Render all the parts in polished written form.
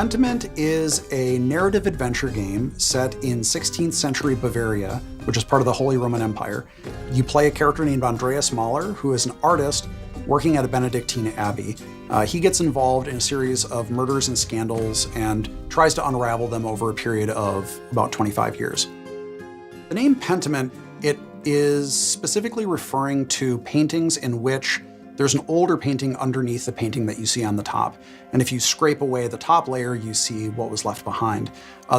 Pentiment is a narrative adventure game set in 16th century Bavaria, which is part of the Holy Roman Empire. You play a character named Andreas Mahler, who is an artist working at a Benedictine abbey. He gets involved in a series of murders and scandals and tries to unravel them over a period of about 25 years. The name Pentiment, it is specifically referring to paintings in which there's an older painting underneath the painting that you see on the top. And if you scrape away the top layer, you see what was left behind.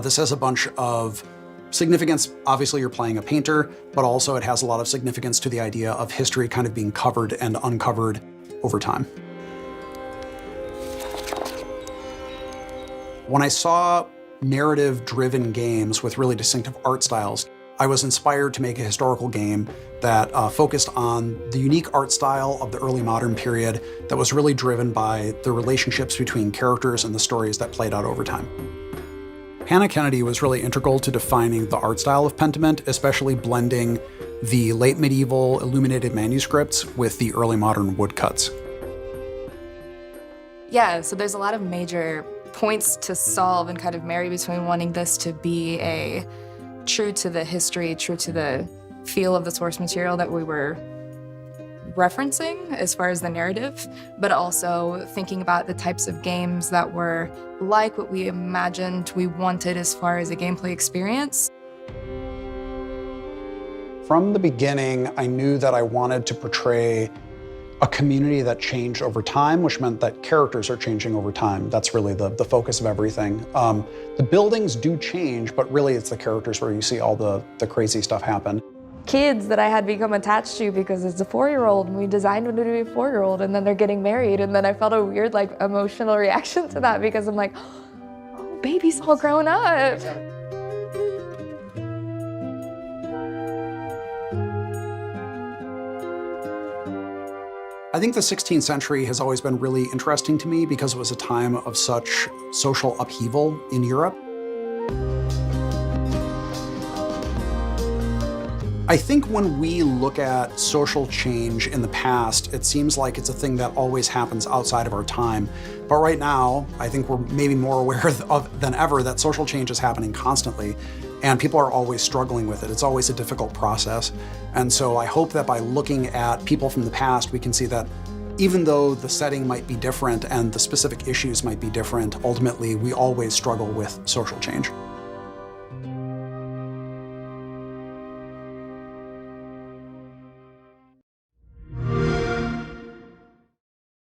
This has a bunch of significance. Obviously, you're playing a painter, but also it has a lot of significance to the idea of history kind of being covered and uncovered over time. When I saw narrative-driven games with really distinctive art styles, I was inspired to make a historical game that focused on the unique art style of the early modern period that was really driven by the relationships between characters and the stories that played out over time. Hannah Kennedy was really integral to defining the art style of Pentiment, especially blending the late medieval illuminated manuscripts with the early modern woodcuts. Yeah, so there's a lot of major points to solve and kind of marry between wanting this to be a true to the history, true to the feel of the source material that we were referencing as far as the narrative, but also thinking about the types of games that were like what we imagined we wanted as far as a gameplay experience. From the beginning, I knew that I wanted to portray a community that changed over time, which meant that characters are changing over time. That's really the focus of everything. The buildings do change, but really it's the characters where you see all the crazy stuff happen. Kids that I had become attached to because it's a 4-year-old and we designed them to be a 4-year-old and then they're getting married and then I felt a weird like emotional reaction to that because I'm like, oh, baby's all grown up. I think the 16th century has always been really interesting to me because it was a time of such social upheaval in Europe. I think when we look at social change in the past, it seems like it's a thing that always happens outside of our time. But right now, I think we're maybe more aware than ever that social change is happening constantly, and people are always struggling with it. It's always a difficult process. And so I hope that by looking at people from the past, we can see that even though the setting might be different and the specific issues might be different, ultimately we always struggle with social change.